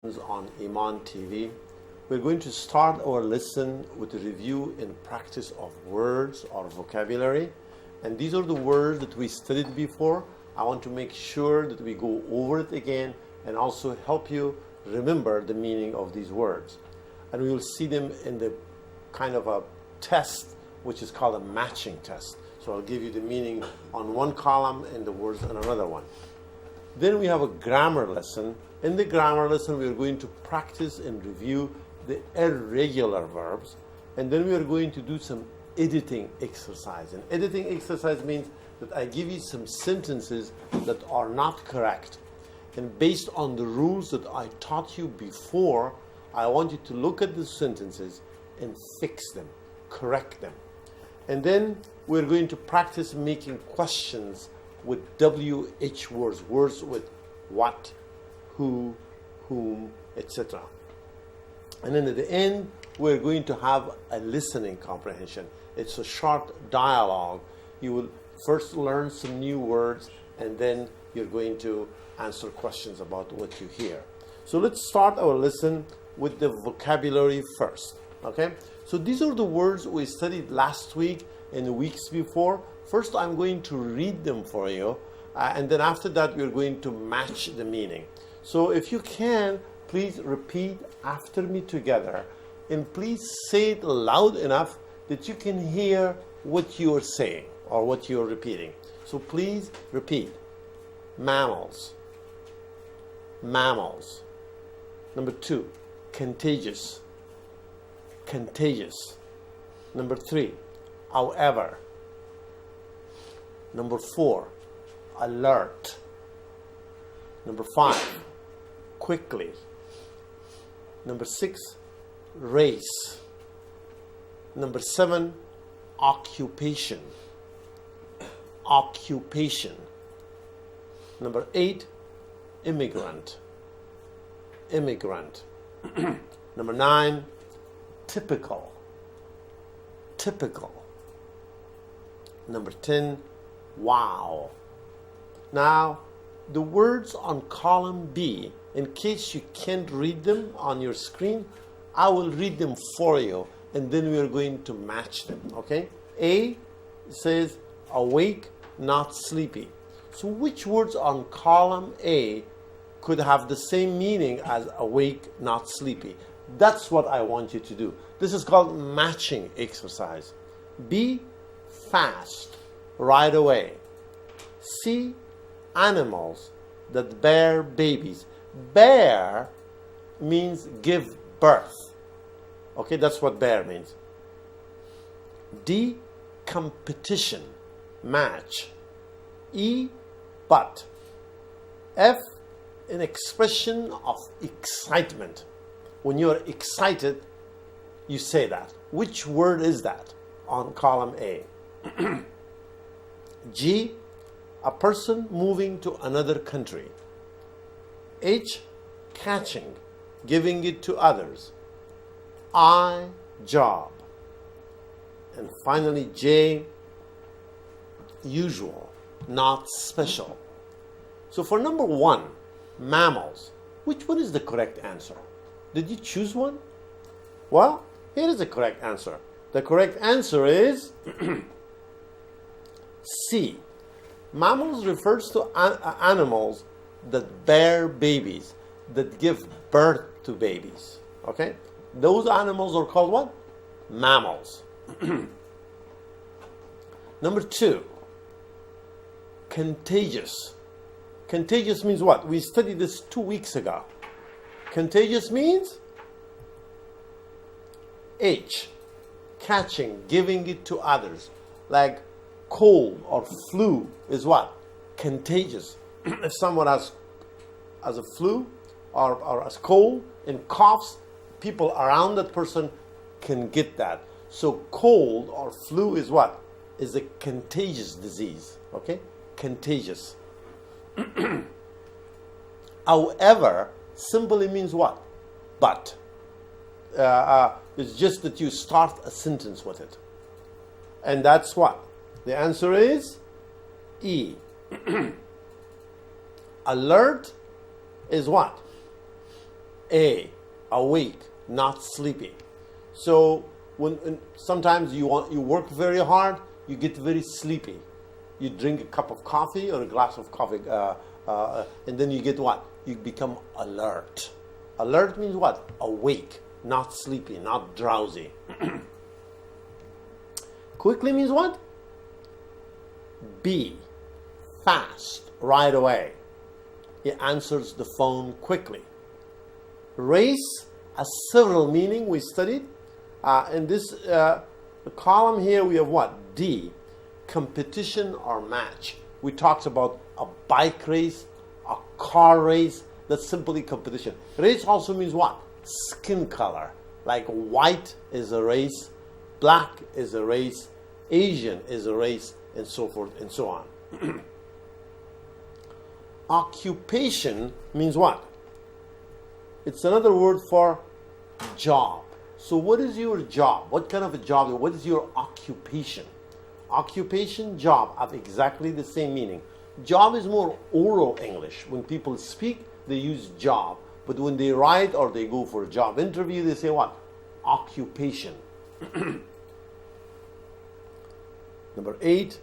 On Iman TV. We're going to start our lesson with a review and practice of words or vocabulary. And these are the words that we studied before. I want to make sure that we go over it again and also help you remember the meaning of these words. And we will see them in the kind of a test, which is called a matching test. So I'll give you the meaning on one column and the words on another one. Then we have a grammar lesson. In the grammar lesson, we are going to practice and review the irregular verbs. And then we are going to do some editing exercise. And editing exercise means that I give you some sentences that are not correct. And based on the rules that I taught you before, I want you to look at the sentences and fix them, correct them. And then we're going to practice making questions with WH words, words with what, who, whom, etc. And then at the end, we're going to have a listening comprehension. It's a short dialogue. You will first learn some new words, and then you're going to answer questions about what you hear. So let's start our lesson with the vocabulary first. Okay? So these are the words we studied last week and the weeks before. First, I'm going to read them for you, and then after that, we're going to match the meaning. So if you can, please repeat after me together, and please say it loud enough that you can hear what you are saying or what you are repeating. So please repeat. Mammals. Mammals. Number 2, contagious. Contagious. Number 3, however. Number 4, alert. Number 5, quickly. Number 6, race. Number 7, occupation. Occupation. Number 8, immigrant. Immigrant. Number 9, typical. Typical. Number 10, wow. Now, the words on column B, in case you can't read them on your screen, I will read them for you, and then we are going to match them, okay? A says awake, not sleepy. So which words on column A could have the same meaning as awake, not sleepy? That's what I want you to do. This is called matching exercise. B, fast, right away. C, animals that bear babies. Bear means give birth. Okay, that's what bear means. D, competition, match. E, but. F, an expression of excitement. When you're excited, you say that. Which word is that on column A? G, a person moving to another country. H, catching, giving it to others. I, job. And finally, J, usual, not special. So for number 1, mammals, which one is the correct answer? Did you choose one? Well, here is the correct answer. The correct answer is C. Mammals refers to animals that bear babies, that give birth to babies. Okay? Those animals are called what? Mammals. Number 2, contagious. Contagious means what? We studied this 2 weeks ago. Contagious means H, catching, giving it to others. Like cold or flu is what? Contagious. If someone has a flu or has cold and coughs, people around that person can get that. So cold or flu is what? Is a contagious disease. Okay? Contagious. However, simply means what? But. It's just that you start a sentence with it. And that's what? The answer is E. Alert is what? A, awake, not sleepy. So when sometimes you work very hard, you get very sleepy. You drink a cup of coffee or a glass of coffee, and then you get what? You become alert. Alert means what? Awake, not sleepy, not drowsy. Quickly means what? B, fast, right away. He answers the phone quickly. Race has several meanings we studied. In this column here we have what? D, competition or match. We talked about a bike race, a car race. That's simply competition. Race also means what? Skin color. Like white is a race, black is a race, Asian is a race, and so forth and so on. Occupation means what? It's another word for job. So what is your job? What kind of a job? What is your occupation? Occupation, job have exactly the same meaning. Job is more oral English. When people speak, they use job. But when they write or they go for a job interview, they say what? Occupation. Number 8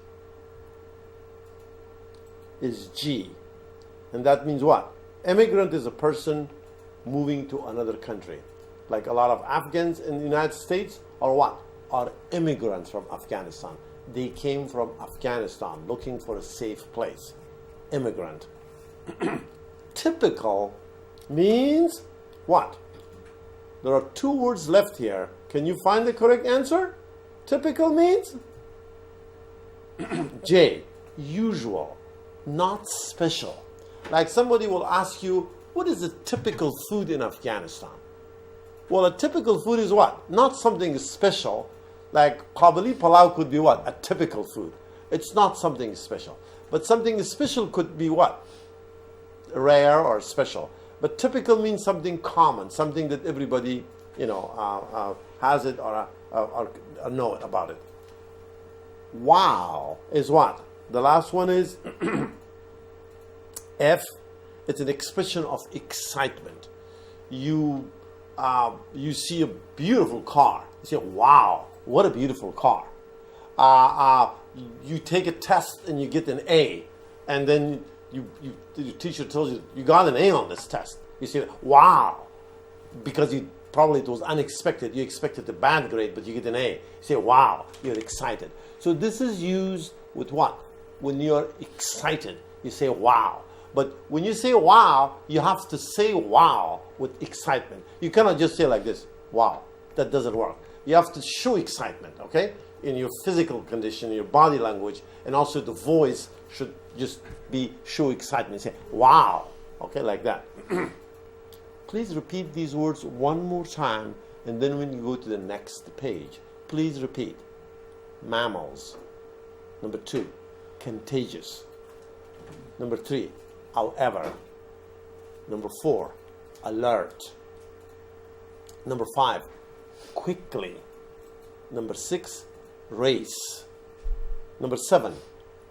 is G. And that means what? Immigrant is a person moving to another country. Like a lot of Afghans in the United States are what? Are immigrants from Afghanistan. They came from Afghanistan looking for a safe place. Immigrant. Typical means what? There are 2 words left here. Can you find the correct answer? Typical means J, usual, not special. Like somebody will ask you, what is the typical food in Afghanistan? Well, a typical food is what? Not something special. Like Kabuli palau could be what? A typical food. It's not something special. But something special could be what? Rare or special. But typical means something common, something that everybody, has it or know about it. Wow is what? The last one is F. It's an expression of excitement. You see a beautiful car. You say, wow, what a beautiful car. You take a test and you get an A, and then your teacher tells you, you got an A on this test. You say, wow, because it was unexpected. You expected a bad grade, but you get an A. You say, wow, you're excited. So this is used with what? When you're excited, you say, wow. But when you say wow, you have to say wow with excitement. You cannot just say like this, wow. That doesn't work. You have to show excitement, okay? In your physical condition, your body language, and also the voice should just show excitement. Say, wow, okay, like that. Please repeat these words one more time, and then when you go to the next page, please repeat. Mammals. Number 2, contagious. Number 3, however. Number 4, alert. Number 5, quickly. Number 6, race. Number 7,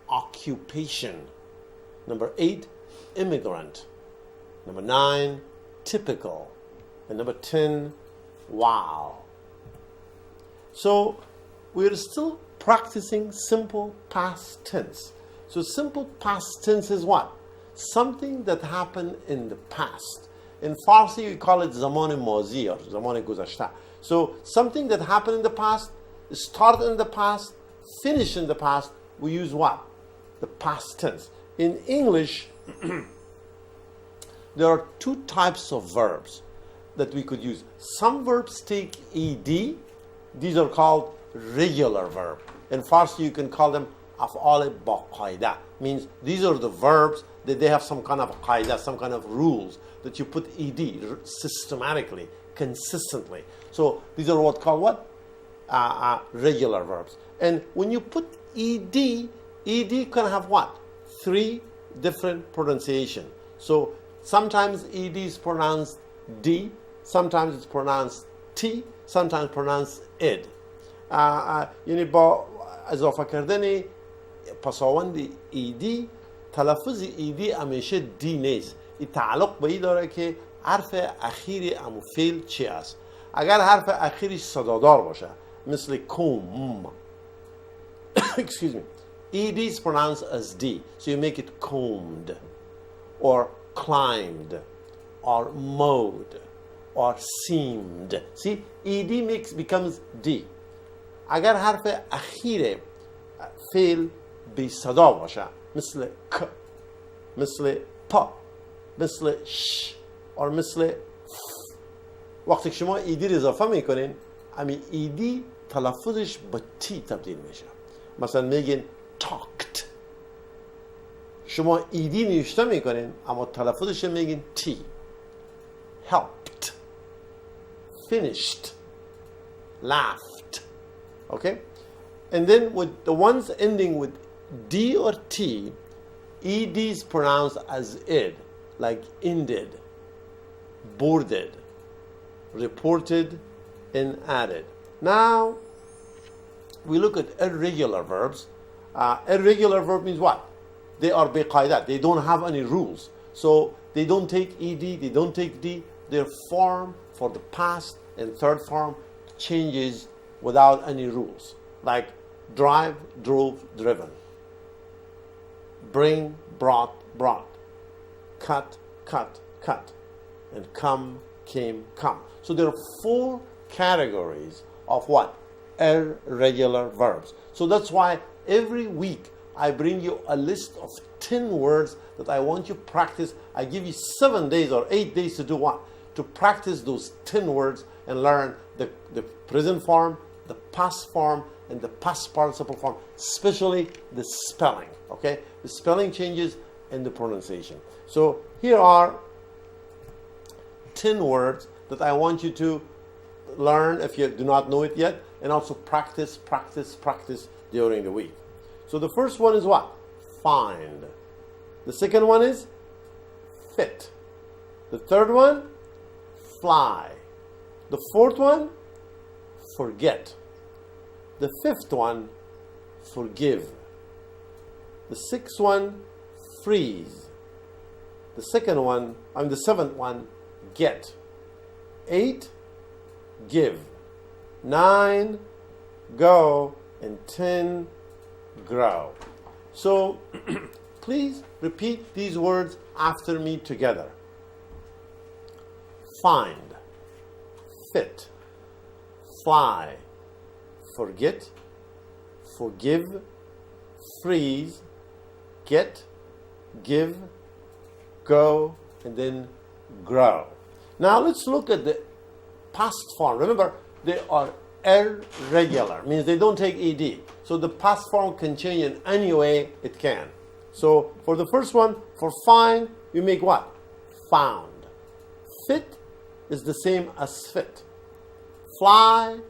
occupation. Number 8, immigrant. Number 9, typical. And number 10, wow. So we're still practicing simple past tense. So simple past tense is what? Something that happened in the past. In Farsi, we call it zaman mazi or zaman guzashta. So something that happened in the past, started in the past, finished in the past, we use what? The past tense. In English, there are 2 types of verbs that we could use. Some verbs take ed. These are called regular verb. In Farsi, you can call them af'al ba qaida. Means these are the verbs that they have some kind of qaida, some kind of rules that you put ed systematically, consistently. So these are what called what? Regular verbs. And when you put ed can have what? 3 different pronunciation. So sometimes ed is pronounced d, sometimes it's pronounced t, sometimes pronounced id. یعنی با اضافه کردن پساوند ایدی تلفظ ایدی همیشه دی نیست. این تعلق به این داره که حرف اخیر امو فعل چی است؟ اگر حرف اخیرش صدادار باشه مثل comb excuse me, ed is pronounced as d, so you make it combed or climbed or mowed or seamed. See, ed becomes d. اگر حرف اخیر فعل بی صدا باشه مثل ک، مثل پا، مثل ش or مثل وقتی که شما ایدی رو اضافه میکنین همین ایدی تلفظش به تی تبدیل میشه. مثلا میگین talked، شما ایدی نوشته میکنین اما تلفظش میگین تی. helped، finished، laughed. Okay, and then with the ones ending with d or t, ed is pronounced as id, like ended, boarded, reported, and added. Now we look at irregular verbs. Irregular verb means what? They are biqaidat. They don't have any rules. So they don't take ed, they don't take d. Their form for the past and third form changes without any rules. Like drive, drove, driven. Bring, brought, brought. Cut, cut, cut. And come, came, come. So there are 4 categories of what? Irregular verbs. So that's why every week I bring you a list of 10 words that I want you to practice. I give you 7 days or 8 days to do what? To practice those 10 words and learn the present form, the past form, and the past participle form, especially the spelling, okay? The spelling changes and the pronunciation. So here are 10 words that I want you to learn if you do not know it yet, and also practice, practice, practice during the week. So the first one is what? Find. The second one is fit. The third one, fly. The fourth one, forget. The fifth one, forgive. The sixth one, freeze. The seventh one, get. 8, give. 9, go. And 10, grow. So please repeat these words after me together. Find, fit, fly, forget, forgive, freeze, get, give, go, and then grow. Now let's look at the past form. Remember, they are irregular, means they don't take ed. So the past form can change in any way it can. So for the first one, for find, you make what? Found. Fit is the same as fit. Fly,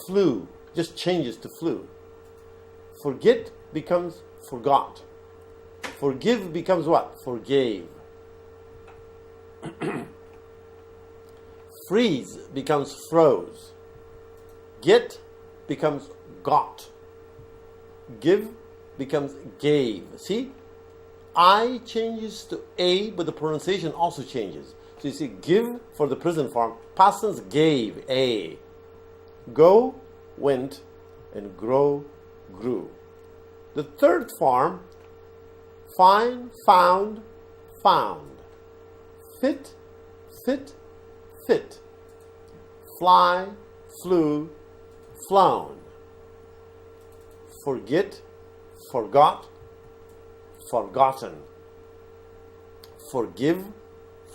flew, just changes to flew. Forget becomes forgot. Forgive becomes what? Forgave. Freeze becomes froze. Get becomes got. Give becomes gave. See? I changes to A, but the pronunciation also changes. So you see, give for the present form, past tense gave, A. Go, went, and grow, grew. The third form, find, found, found. Fit, fit, fit. Fly, flew, flown. Forget, forgot, forgotten. Forgive,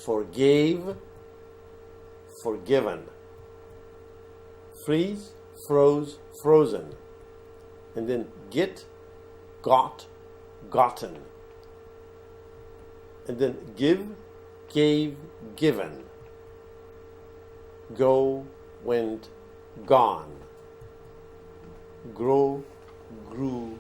forgave, forgiven. Freeze, froze, frozen. And then get, got, gotten. And then give, gave, given. Go, went, gone. Grow, grew,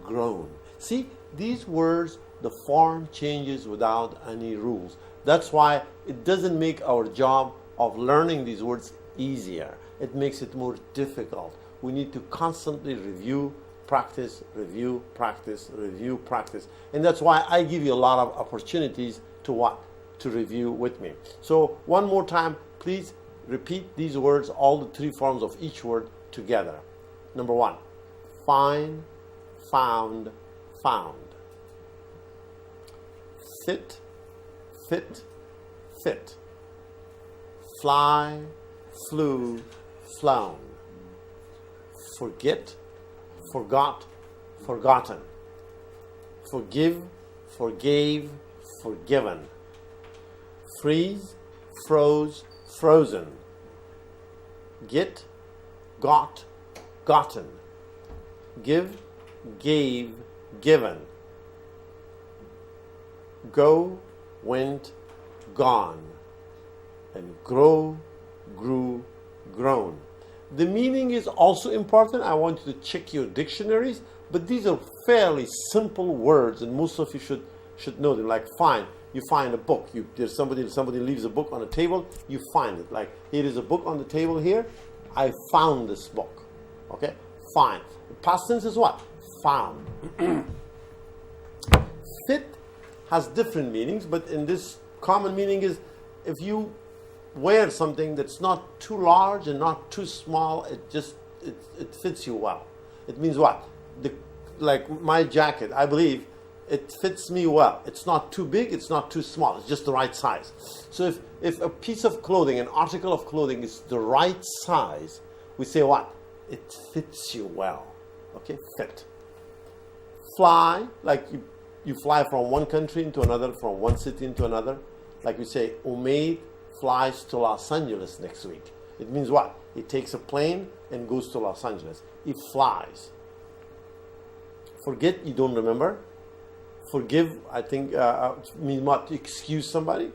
grown. See, these words, the form changes without any rules. That's why it doesn't make our job of learning these words easier. It makes it more difficult. We need to constantly review, practice, review, practice, review, practice. And that's why I give you a lot of opportunities to what? to review with me. So one more time, please repeat these words, all the three forms of each word together. Number one, find, found, found. Fit, fit, fit. Fly, flew, flown. Forget, forgot, forgotten. Forgive, forgave, forgiven. Freeze, froze, frozen. Get, got, gotten. Give, gave, given. Go, went, gone. And grow, grew, grown. The meaning is also important. I want you to check your dictionaries, but these are fairly simple words, and most of you should know them. Like find, you find a book. There's somebody leaves a book on a table, you find it. Like here is a book on the table here. I found this book. Okay, find. The past tense is what? Found. Fit has different meanings, but in this common meaning is if you wear something that's not too large and not too small, it fits you well. It means what? Like my jacket, I believe it fits me well. It's not too big, it's not too small, it's just the right size. So if a piece of clothing, an article of clothing is the right size, we say what? It fits you well. Okay, fit. Fly, like you fly from one country into another, from one city into another. Like we say, Umaid flies to Los Angeles next week. It means what? He takes a plane and goes to Los Angeles. He flies. Forget, you don't remember. Forgive, I think, means what? To excuse somebody.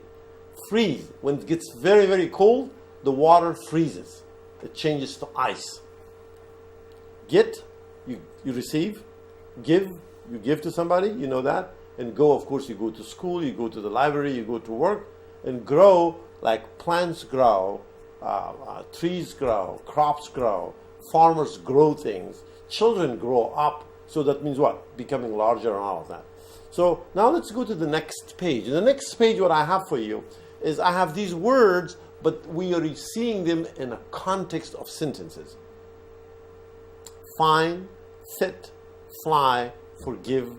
Freeze, when it gets very, very cold, the water freezes. It changes to ice. Get, you receive. Give, you give to somebody, you know that. And go, of course, you go to school, you go to the library, you go to work. And grow, like plants grow, trees grow, crops grow, farmers grow things, children grow up. So that means what? Becoming larger and all of that. So now let's go to the next page. In the next page, what I have for you is I have these words, but we are seeing them in a context of sentences. Find, fit, fly, forgive,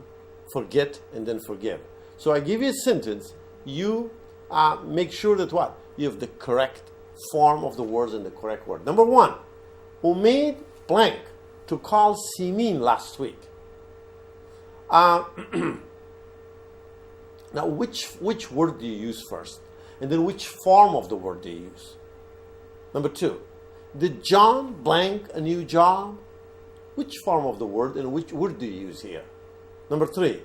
forget, and then forgive. So I give you a sentence. You make sure that what? You have the correct form of the words and the correct word. Number one, Umaid blank to call Simin last week. Now, which word do you use first? And then which form of the word do you use? Number two, did John blank a new job? Which form of the word and which word do you use here? Number three,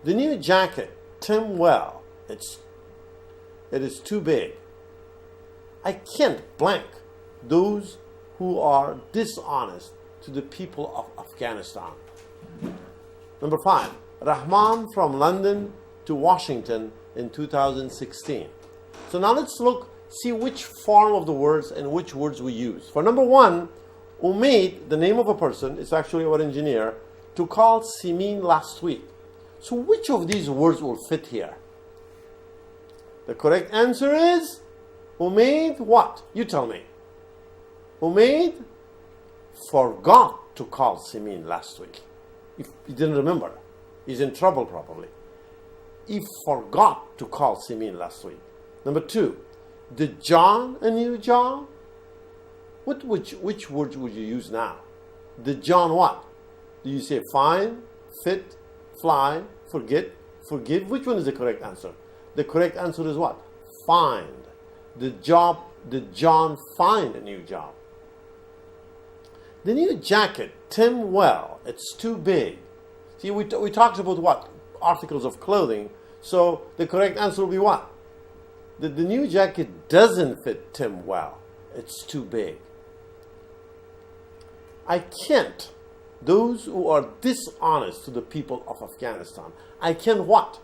the new jacket, Tim well. It is too big. I can't blank those who are dishonest to the people of Afghanistan. Number five, Rahman from London to Washington in 2016. So now let's see which form of the words and which words we use. For number one, Umaid, the name of a person, is actually our engineer, to call Simin last week. So which of these words will fit here? The correct answer is Umaid what? You tell me. Umaid forgot to call Simin last week. If he didn't remember, he's in trouble probably. He forgot to call Simin last week. Number two, did John a new job? Which words would you use now? Did John what? Do you say find, fit, fly, forget, forgive? Which one is the correct answer? The correct answer is what? Find. Did John find a new job? The new jacket, Tim well, it's too big. See, we talked about what? Articles of clothing. So the correct answer will be what? The new jacket doesn't fit Tim well. It's too big. I can't. Those who are dishonest to the people of Afghanistan. I can what?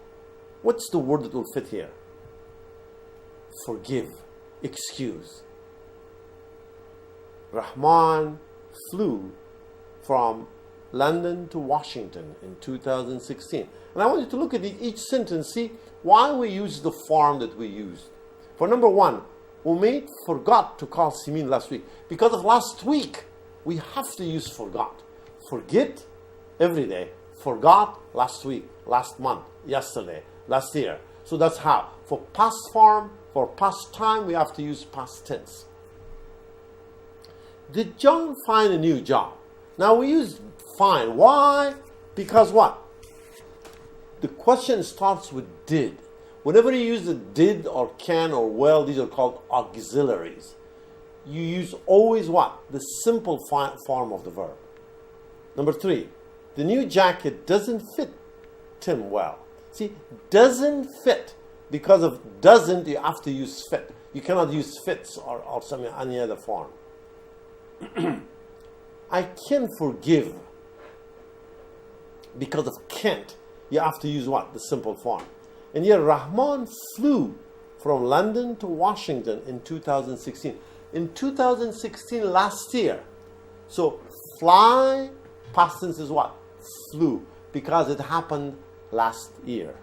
What's the word that will fit here? Forgive. Excuse. Rahman flew from London to Washington in 2016. And I want you to look at each sentence, see why we use the form that we used. For number one, Umaid forgot to call Simin last week. Because of last week, we have to use forgot. Forget every day. Forgot last week, last month, yesterday, last year. So that's how. For past form, for past time, we have to use past tense. Did John find a new job? Now we use find. Why? Because what? The question starts with did. Whenever you use the did or can or well, these are called auxiliaries. You use always what? The simple form of the verb. Number three, the new jacket doesn't fit Tim well. See, doesn't fit. Because of doesn't, you have to use fit. You cannot use fits or any other form. I can forgive. Because of can't, you have to use what? The simple form. And yet Rahman flew from London to Washington in 2016. In 2016, last year. So fly, past tense is what? Flew. Because it happened last year.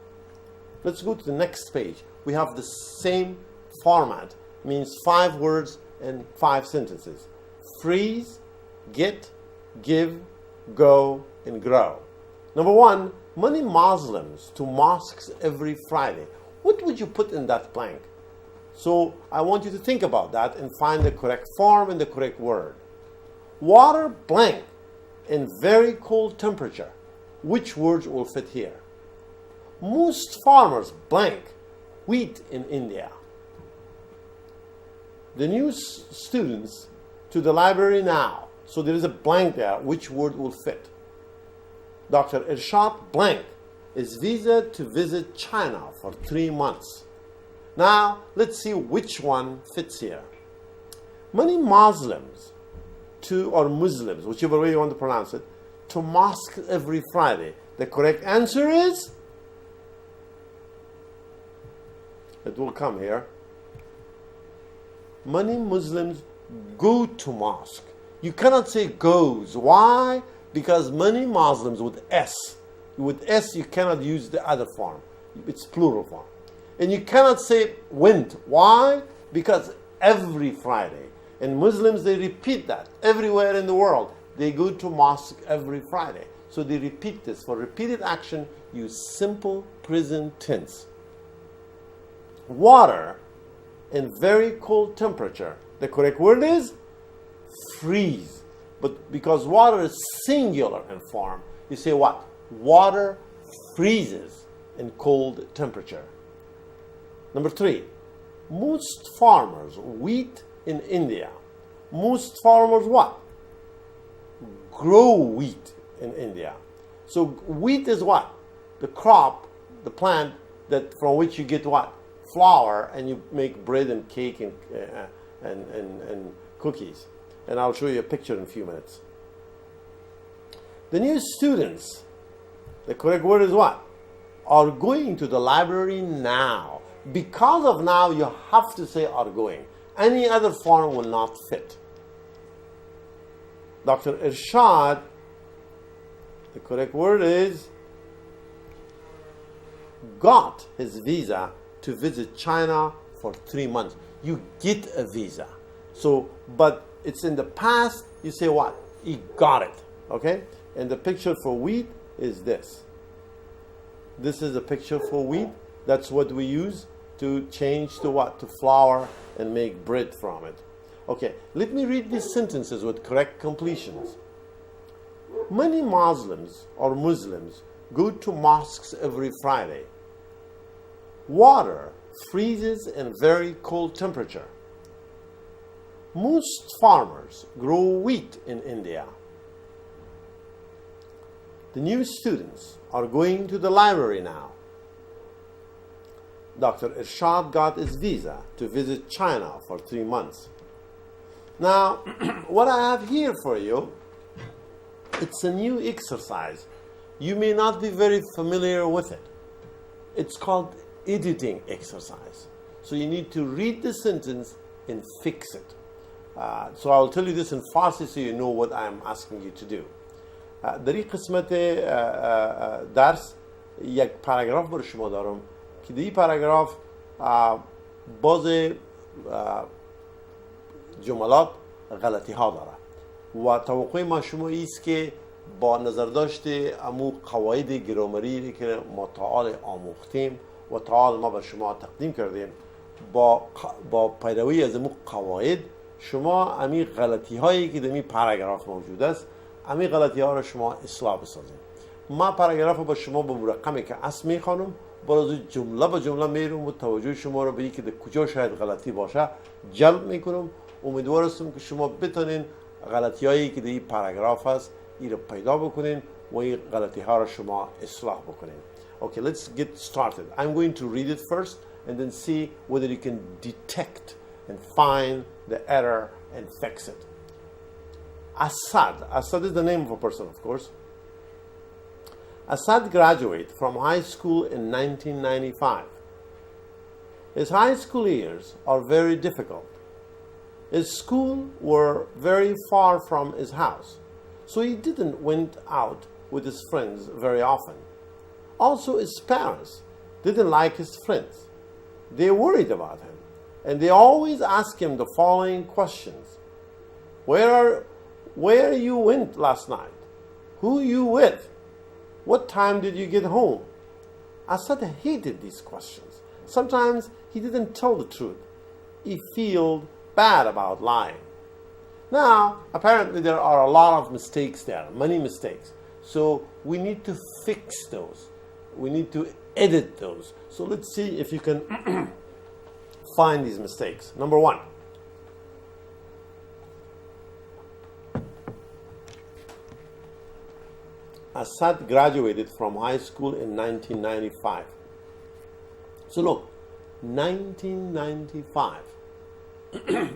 Let's go to the next page. We have the same format. It means 5 words and 5 sentences. Freeze, get, give, go, and grow. Number one, many Muslims to mosques every Friday. What would you put in that blank? So I want you to think about that and find the correct form and the correct word. Water blank in very cold temperature. Which words will fit here? Most farmers blank wheat in India. The new students to the library now. So there is a blank there. Which word will fit? Dr. Irshad blank is visa to visit China for 3 months. Now, let's see which one fits here. Many Muslims or Muslims, whichever way you want to pronounce it, to mosque every Friday. The correct answer is, it will come here. Many Muslims go to mosque. You cannot say goes. Why? Because many Muslims with S. With S, you cannot use the other form. It's plural form. And you cannot say went. Why? Because every Friday. And Muslims, they repeat that. Everywhere in the world, they go to mosque every Friday. So they repeat this. For repeated action, use simple present tense. Water in very cold temperature. The correct word is freeze. But because water is singular in form, you say what? Water freezes in cold temperature. Number 3, most farmers wheat in India. Most farmers what? Grow wheat in India. So wheat is what? The crop, the plant that from which you get what? Flour, and you make bread and cake and cookies. And I'll show you a picture in a few minutes. The new students, the correct word is what? Are going to the library now. Because of now, you have to say are going. Any other form will not fit. Dr. Irshad, the correct word is got his visa to visit China for 3 months. You get a visa. So, but it's in the past, you say what? He got it. Okay? And the picture for wheat is this. This is a picture for wheat. That's what we use to change to what? To flour and make bread from it. Okay, let me read these sentences with correct completions. Many Muslims or Muslims go to mosques every Friday. Water freezes in very cold temperature. Most farmers grow wheat in India. The new students are going to the library now. Dr. Irshad got his visa to visit China for 3 months. Now, what I have here for you, it's a new exercise. You may not be very familiar with it. It's called editing exercise. So you need to read the sentence and fix it. So I'll tell you this in Farsi so you know what I'm asking you to do. در این قسمت درس یک پاراگراف برای شما دارم که در این پاراگراف باز جملات غلطی ها داره و توقع ما شما ایست که با نظر داشته امو قواعد گرامری که ما تعال آموختیم و تعال ما به شما تقدیم کردیم با پیروی از امو قواعد شما امی غلطی هایی که در این پاراگراف موجود است امی غلطی ها را شما اصلاح بسازید. ما پاراگراف با شما به مرقمی که اصل میخوانم باز جمله به جمله میرم و توجه شما را به اینکه در کجا شاید غلطی باشه جلب میکنم. امیدوار هستم که شما بتونین غلطی هایی که در این پاراگراف هست این را پیدا بکنین و این غلطی ها را شما اصلاح بکنین. Okay, let's get started. I'm going to read it first and then see whether you can detect and find the error and fix it. Asad is the name of a person, of course. Asad graduated from high school in 1995. His high school years are very difficult. His school were very far from his house, so he didn't went out with his friends very often. Also, his parents didn't like his friends. They worried about him, and they always asked him the following questions. Where you went last night? Who you with? What time did you get home? Asad hated these questions. Sometimes he didn't tell the truth. He felt bad about lying. Now, apparently there are a lot of mistakes there, many mistakes. So we need to fix those. We need to edit those. So let's see if you can find these mistakes. Number one. Asad graduated from high school in 1995. So look, 1995.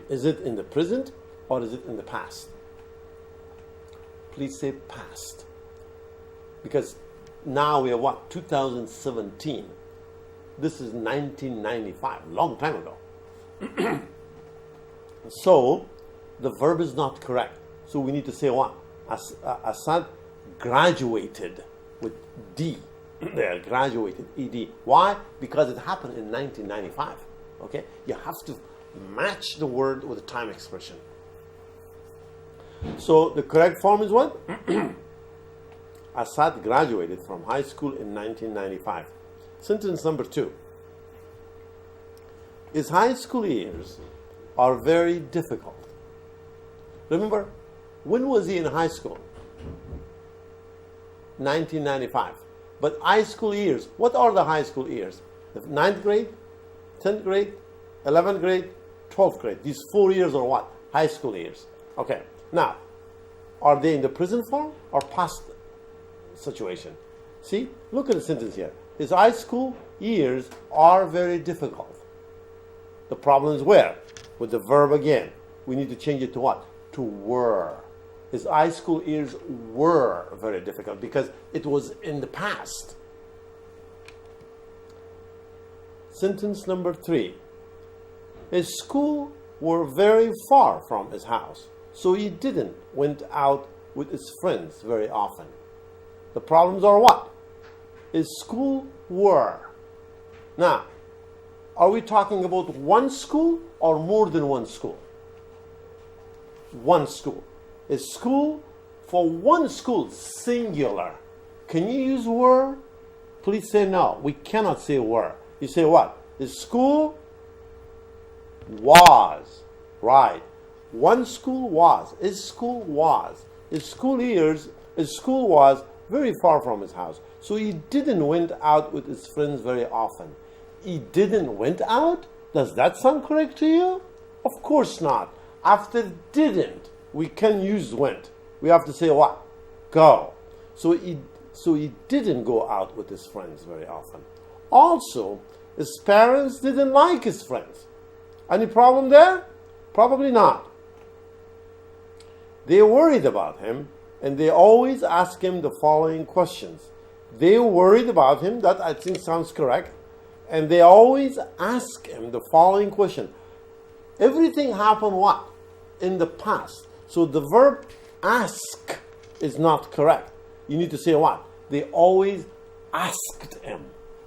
Is it in the present or is it in the past? Please say past. Because now we are what? 2017. This is 1995, long time ago. So the verb is not correct. So we need to say what? Asad graduated with D. There, graduated, ED. Why? Because it happened in 1995. Okay? You have to match the word with the time expression. So the correct form is what? Asad graduated from high school in 1995. Sentence number 2. His high school years are very difficult. Remember, when was he in high school? 1995. But high school years, what are the high school years? The 9th grade, 10th grade, 11th grade, 12th grade. These 4 years are what? High school years. Okay. Now, are they in the present form or past situation? See, look at the sentence here. His high school years are very difficult. The problem is where? With the verb again. We need to change it to what? To were. His high school years were very difficult because it was in the past. Sentence number 3. His school were very far from his house, so he didn't went out with his friends very often. The problems are what? His school were. Now, are we talking about one school or more than one school? One school. His school for one school, singular. Can you use were? Please say no. We cannot say were. You say what? His school was. Right. One school was. His school was. His school years, his school was very far from his house. So he didn't went out with his friends very often. He didn't went out? Does that sound correct to you? Of course not. After didn't, we can use went. We have to say what? Go. So he didn't go out with his friends very often. Also, his parents didn't like his friends. Any problem there? Probably not. They worried about him, and they always ask him the following questions. They worried about him, that I think sounds correct, and they always ask him the following question. Everything happened what? In the past. So the verb ask is not correct. You need to say what? They always asked him,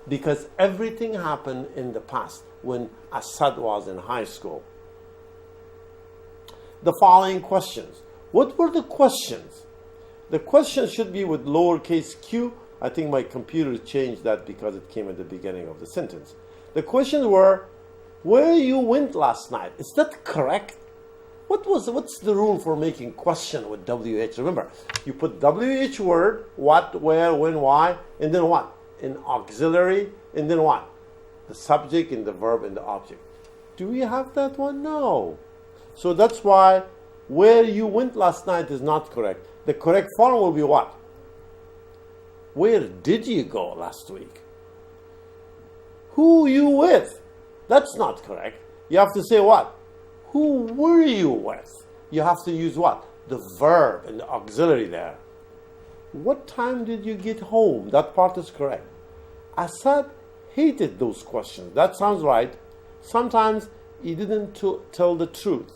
because everything happened in the past when Assad was in high school. The following questions. What were the questions? The questions should be with lowercase q. I think my computer changed that because it came at the beginning of the sentence. The questions were, where you went last night? Is that correct? What's the rule for making question with WH? Remember, you put WH word, what, where, when, why, and then what? In auxiliary, and then what? The subject and the verb and the object. Do we have that one? No. So that's why where you went last night is not correct. The correct form will be what? Where did you go last week? Who you with? That's not correct. You have to say what? Who were you with? You have to use what? The verb and the auxiliary there. What time did you get home? That part is correct. Assad hated those questions. That sounds right. Sometimes he didn't tell the truth.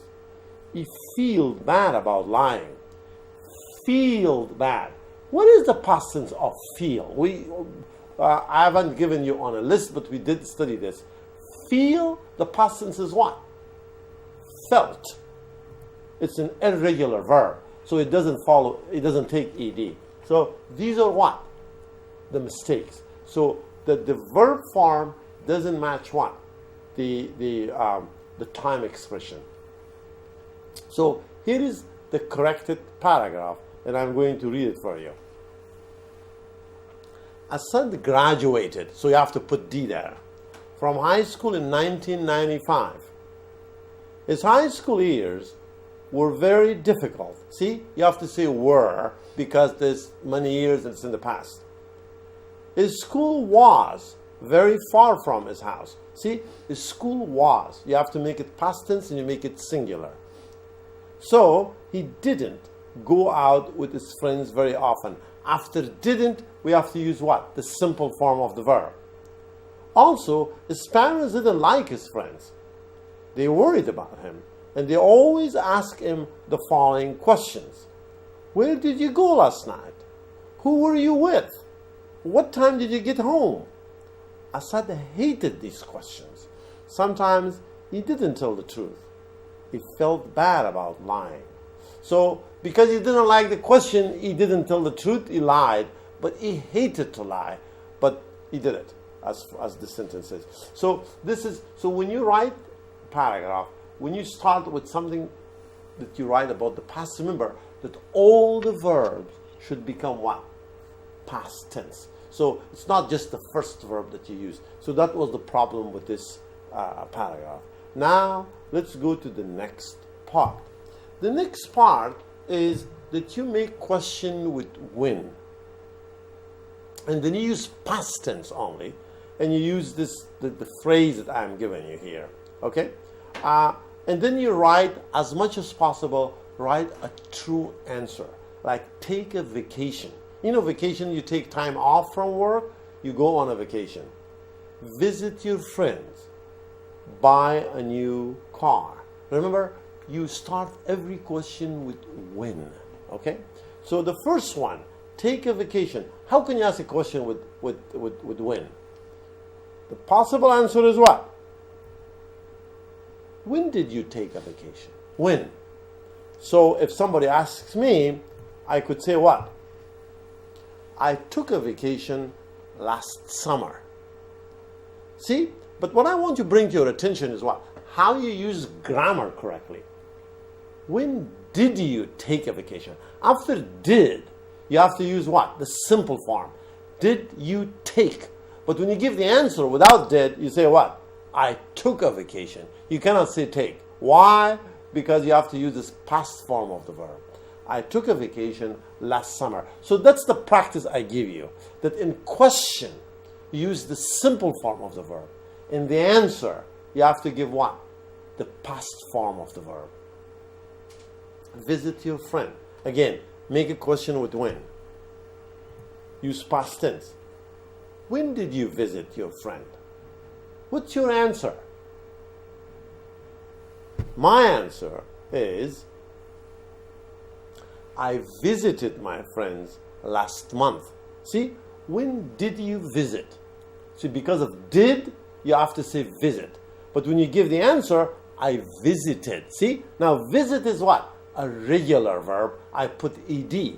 He feel bad about lying. Feel bad. What is the past tense of feel? I haven't given you on a list, but we did study this. Feel, the past tense is what? Felt. It's an irregular verb, so it doesn't take ed. So these are what? The mistakes. So the verb form doesn't match what? The time expression. So here is the corrected paragraph, and I'm going to read it for you. Assad graduated, so you have to put D there, from high school in 1995. His high school years were very difficult. See, you have to say were, because there's many years and it's in the past. His school was very far from his house. See, his school was. You have to make it past tense and you make it singular. So he didn't go out with his friends very often. After didn't, we have to use what? The simple form of the verb. Also, his parents didn't like his friends. They worried about him, and they always asked him the following questions. Where did you go last night? Who were you with? What time did you get home? Assad hated these questions. Sometimes he didn't tell the truth. He felt bad about lying. So, because he didn't like the question, he didn't tell the truth, he lied, but he hated to lie, but he did it, as the sentence says. So when you write a paragraph, when you start with something that you write about the past, remember that all the verbs should become what? Past tense. So it's not just the first verb that you use. So that was the problem with this paragraph. Now, let's go to the next part. The next part is that you make question with when. And then you use past tense only. And you use the phrase that I'm giving you here. Okay? And then you write, as much as possible, write a true answer. Like, take a vacation. You know, vacation, you take time off from work, you go on a vacation. Visit your friends. Buy a new car. Remember, you start every question with when. Okay? So the first one, take a vacation. How can you ask a question with when? The possible answer is what? When did you take a vacation? When? So if somebody asks me, I could say what? I took a vacation last summer. See? But what I want to bring to your attention is what? How you use grammar correctly. When did you take a vacation? After did, you have to use what? The simple form. Did you take? But when you give the answer without did, you say what? I took a vacation. You cannot say take. Why? Because you have to use this past form of the verb. I took a vacation last summer. So that's the practice I give you. That in question, you use the simple form of the verb. In the answer, you have to give what? The past form of the verb. Visit your friend. Again, make a question with when. Use past tense. When did you visit your friend? What's your answer? My answer is, I visited my friends last month. See, when did you visit? See, because of did, you have to say visit. But when you give the answer, I visited. See, now visit is what? A regular verb. I put ed.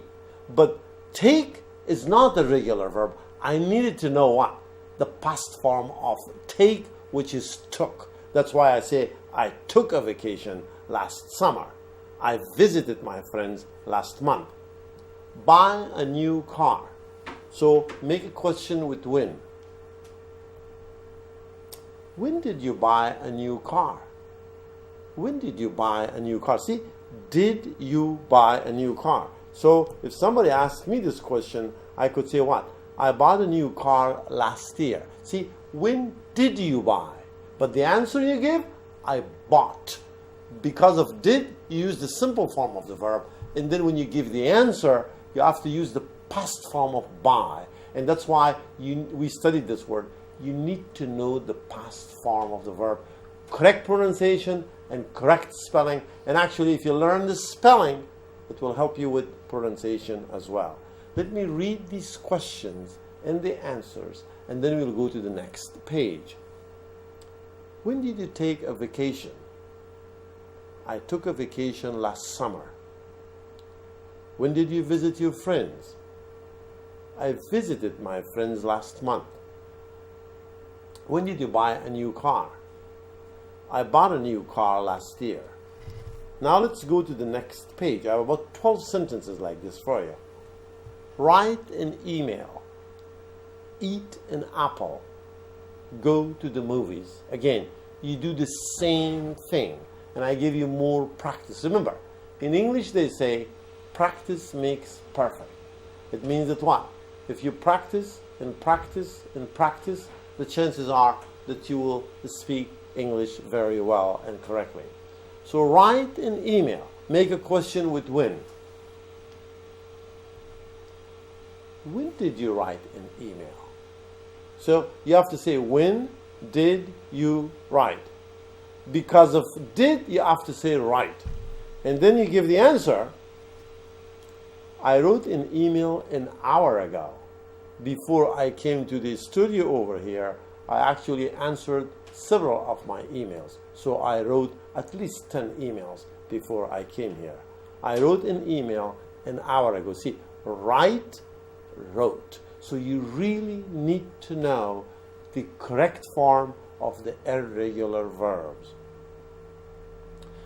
But take is not a regular verb. I needed to know what? The past form of take, which is took. That's why I say I took a vacation last summer. I visited my friends last month. Buy a new car. So make a question with when. When did you buy a new car? When did you buy a new car? See, did you buy a new car? So if somebody asked me this question, I could say what? I bought a new car last year. See, when did you buy? But the answer you give, I bought. Because of did, you use the simple form of the verb. And then when you give the answer, you have to use the past form of buy. And that's why we studied this word. You need to know the past form of the verb. Correct pronunciation and correct spelling. And actually, if you learn the spelling, it will help you with pronunciation as well. Let me read these questions and the answers, and then we'll go to the next page. When did you take a vacation? I took a vacation last summer. When did you visit your friends? I visited my friends last month. When did you buy a new car? I bought a new car last year. Now let's go to the next page. I have about 12 sentences like this for you. Write an email. Eat an apple. Go to the movies. Again, you do the same thing. And I give you more practice. Remember, in English they say, practice makes perfect. It means that what? If you practice and practice and practice, the chances are that you will speak English very well and correctly. So write an email. Make a question with when. When did you write an email? So you have to say, when did you write? Because of did, you have to say write. And then you give the answer. I wrote an email an hour ago. Before I came to the studio over here, I actually answered several of my emails. So I wrote at least 10 emails before I came here. I wrote an email an hour ago. See, write, wrote. So you really need to know the correct form of the irregular verbs.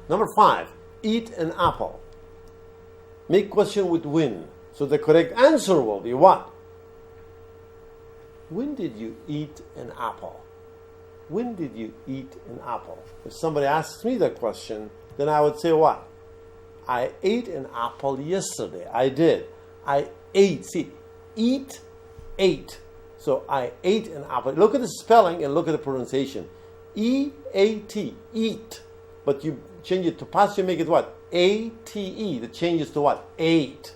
Number 5, eat an apple. Make question with when. So the correct answer will be what? When did you eat an apple? When did you eat an apple? If somebody asks me that question, then I would say what? I ate an apple yesterday. I did. I ate. See, eat, ate. So I ate an apple. Look at the spelling and look at the pronunciation. E-A-T, eat. But you change it to past, you make it what? A-T-E. The changes to what? Ate.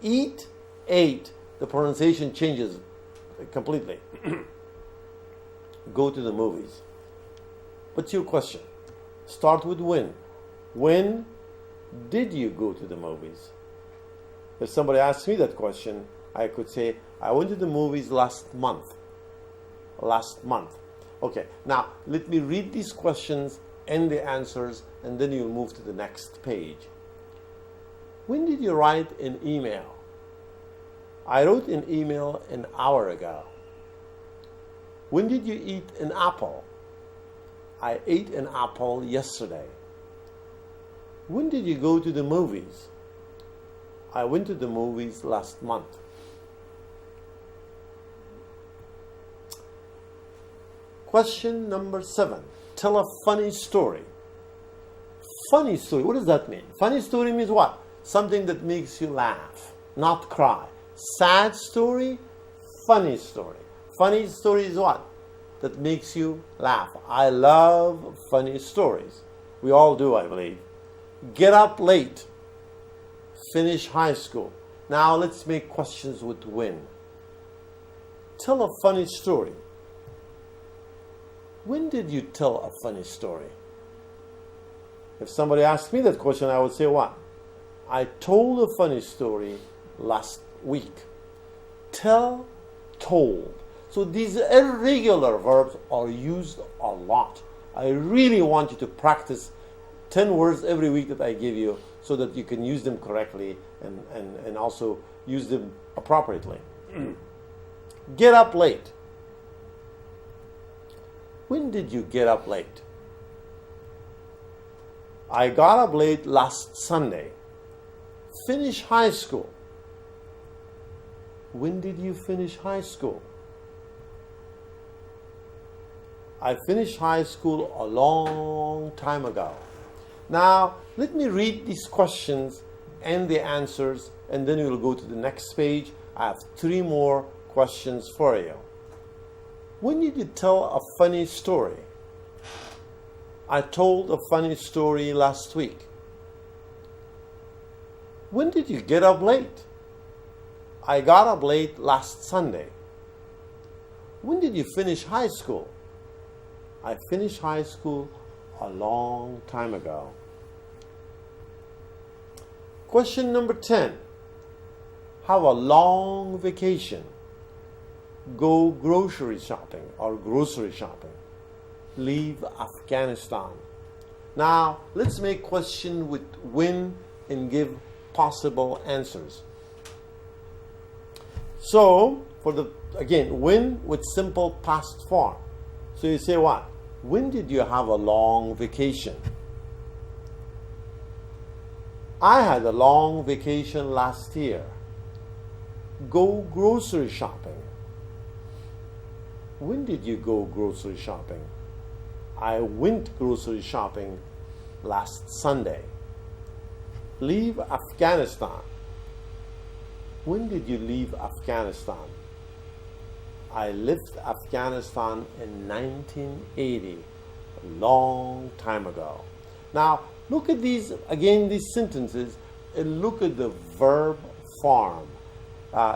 Eat, ate. The pronunciation changes completely. Go to the movies. What's your question? Start with when. When did you go to the movies? If somebody asks me that question, I could say, I went to the movies last month. Last month. Okay, now let me read these questions and the answers, and then you'll move to the next page. When did you write an email? I wrote an email an hour ago. When did you eat an apple? I ate an apple yesterday. When did you go to the movies? I went to the movies last month. Question number 7. Tell a funny story. Funny story, what does that mean? Funny story means what? Something that makes you laugh, not cry. Sad story, funny story. Funny story is what? That makes you laugh. I love funny stories. We all do, I believe. Get up late. Finish high school. Now let's make questions with when. Tell a funny story. When did you tell a funny story? If somebody asked me that question, I would say what? I told a funny story last week. tell, told. So these irregular verbs are used a lot. I really want you to practice 10 words every week that I give you so that you can use them correctly and also use them appropriately. Get up late. When did you get up late? I got up late last Sunday. Finish high school. When did you finish high school? I finished high school a long time ago. Now, let me read these questions and the answers, and then we'll go to the next page. I have 3 more questions for you. When did you tell a funny story? I told a funny story last week. When did you get up late? I got up late last Sunday. When did you finish high school? I finished high school a long time ago. Question number 10. Have a long vacation. Go grocery shopping or grocery shopping. Leave Afghanistan. Now, let's make question with when and give possible answers. So, again, when with simple past form. So you say what? When did you have a long vacation? I had a long vacation last year. Go grocery shopping. When did you go grocery shopping? I went grocery shopping last Sunday. Leave Afghanistan. When did you leave Afghanistan? I left Afghanistan in 1980, a long time ago. Now, look at these sentences, and look at the verb form.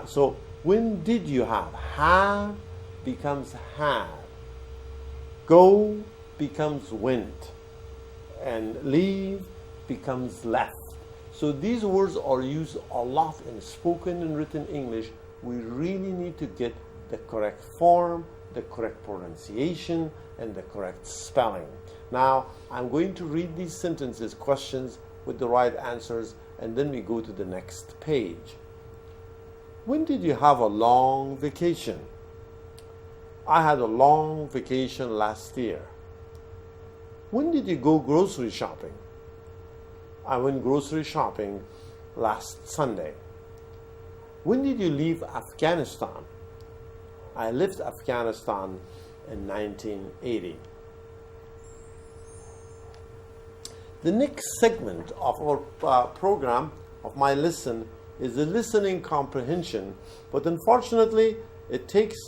So, when did you have? Have becomes had. Go becomes went. And leave becomes left. So these words are used a lot in spoken and written English. We really need to get the correct form, the correct pronunciation, and the correct spelling. Now, I'm going to read these sentences, questions with the right answers, and then we go to the next page. When did you have a long vacation? I had a long vacation last year. When did you go grocery shopping? I went grocery shopping last Sunday. When did you leave Afghanistan? I left Afghanistan in 1980. The next segment of our program, of my lesson, is the listening comprehension. But unfortunately, it takes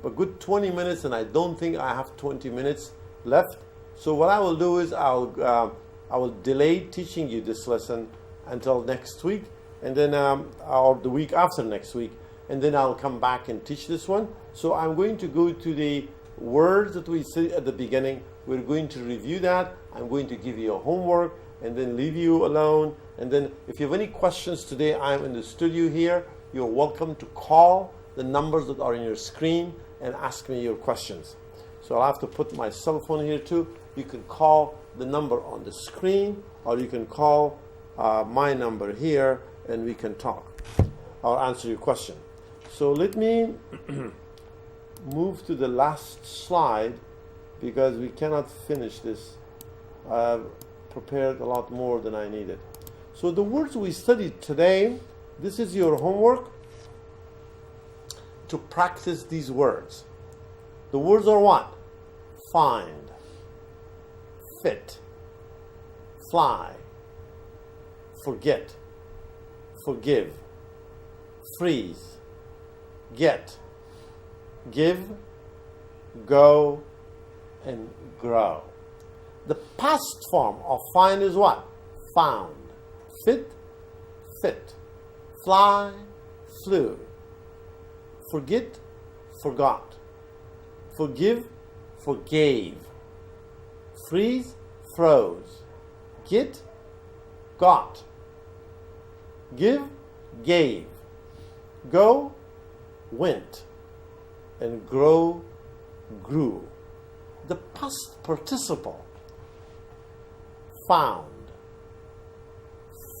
a good 20 minutes, and I don't think I have 20 minutes left. So what I will do is I will delay teaching you this lesson until next week, and then or the week after next week, and then I'll come back and teach this one. So I'm going to go to the words that we said at the beginning. We're going to review that. I'm going to give you a homework and then leave you alone. And then if you have any questions today, I'm in the studio here. You're welcome to call the numbers that are on your screen and ask me your questions. So I'll have to put my cell phone here too. You can call the number on the screen, or you can call my number here and we can talk. I'll answer your question. So let me move to the last slide because we cannot finish this. I've prepared a lot more than I needed. So the words we studied today, this is your homework to practice these words. The words are what? Find, fit, fly, forget, forgive, freeze, get, give, go, and grow. The past form of find is what? Found. Fit, fit. Fly, flew. Forget, forgot. Forgive, forgave. Freeze, froze. Get, got. Give, gave. Go, went, and grow, grew. The past participle, found,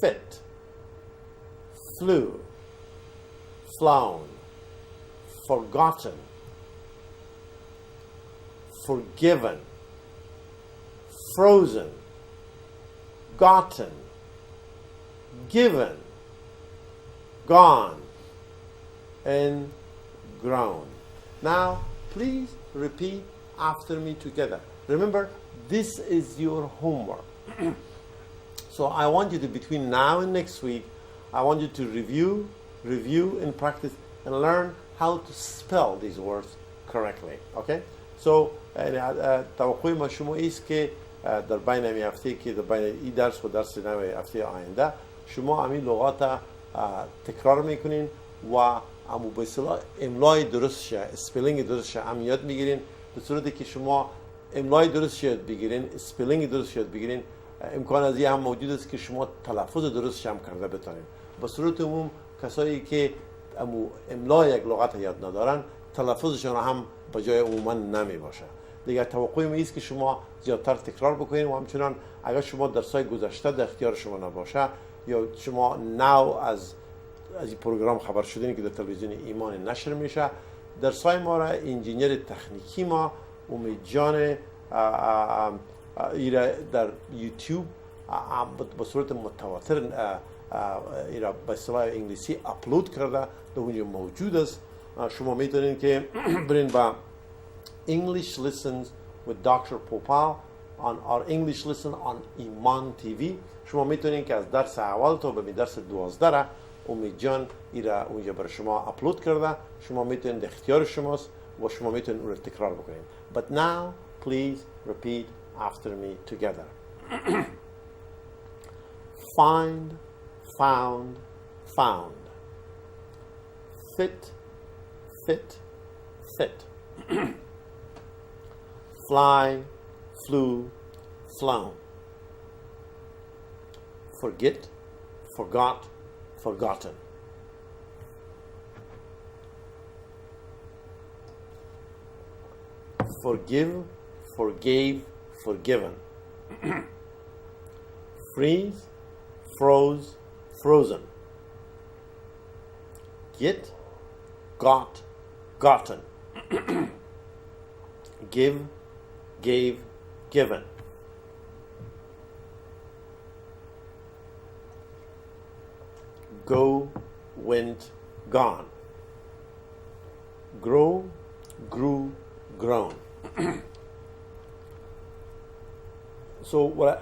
fit, flew, flown, forgotten, forgiven, frozen, gotten, given, gone, and grown. Now, please repeat after me together. Remember, this is your homework. So I want you to, between now and next week, I want you to review, and practice, and learn how to spell these words correctly. Okay? So توقع ما شما ایست که در بین این هفته که در بین این درس و درس نو هفته آینده شما همین لغات تکرار میکنین و امو به اصطلاح املای درستش، اسپلینگ درستش هم یاد میگیرین. به صورتی که شما املای درست یاد بگیرین، اسپلینگ درست یاد بگیرین، امکان از این هم موجود است که شما تلفظ درستش هم کرده بتونین. به صورت عموم کسایی که املای یک لغت یاد ندارن تلفظشون هم به جای عموما نمی باشه. دیگه توقع می است که شما زیادتر تکرار بکنید و همچنان اگر شما درسای گذشته در اختیار شما نباشه یا شما نو از این پروگرام خبر شدین که در تلویزیون ایمان نشر میشه، درسای ما را انجینیر تکنیکی ما امید جان ایرا در یوتیوب به صورت متواتر ایرا به اصطلاح انگلیسی اپلود کرده، در اونجا موجود است. شما میتونین که برین با English Lessons with Dr. Popal on our English Lesson on Iman TV. شما میتونین که از درس اول تا به درس 12 را امید جان ایرا اونجا برای شما اپلود کرده. شما میتونین در اختیار شماست و شما میتونین اون رو تکرار بکنین. But now please repeat after me together. Find, found, found. Fit, fit, fit. Fly, flew, flown. Forget, forgot, forgotten. Forgive, forgave, forgiven. Freeze, froze, frozen. Get, got, gotten. Give, gave, given. Go, went, gone. Grow, grew, grown. So,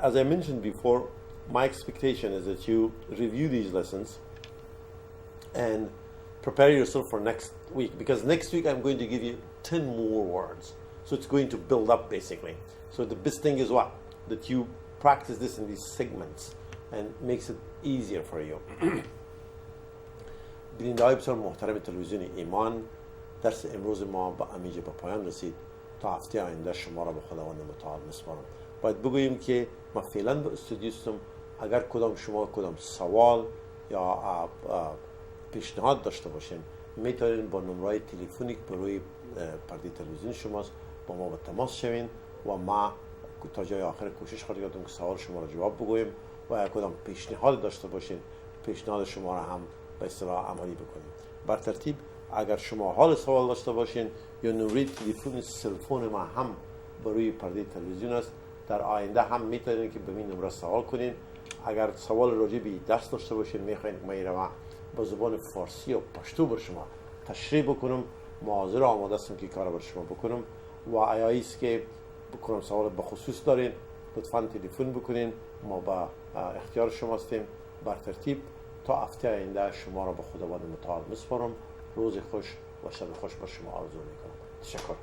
as I mentioned before, my expectation is that you review these lessons and prepare yourself for next week, because next week I'm going to give you 10 more words. So it's going to build up basically. So the best thing is what? That you practice this in these segments and makes it easier for you. بیننده‌های بسیار محترم تلویزیون ایمان، درس امروز ما با امیجه به پایان رسید. تا هفته آینده شما را به خداوند متعال میسپارم. باید بگوییم که من فعلا به استودیو هستم. اگر کدام شما کدام سوال یا پیشنهاد داشته باشین میتونین با نمره تلفنی که روی پرده تلویزیون شماست با ما به تماس شوین و ما تا جای آخر کوشش خواهیم کرد که سوال شما را جواب بگوییم و اگر کدام پیشنهاد داشته باشین پیشنهاد شما را هم به اصطلاح عملی بکنیم. بر ترتیب اگر شما حال سوال داشته باشین یا نمره تلفن سلفون ما هم روی پرده تلویزیون است، در آینده هم میتونین که به این نمره سوال کنین. اگر سوال راجع به درس داشته باشین میخواین که من ایرا با زبان فارسی و پشتو بر شما تشریح بکنم، حاضر آماده هستم که کار بر شما بکنم. و آیا است که بکنم سوال به خصوص دارین لطفاً تلفن بکنین، ما با اختیار شما هستیم. بر ترتیب تا هفته آینده شما را به خداوند متعال میسپارم. روز خوش و شب خوش بر شما آرزو میکنم. تشکر.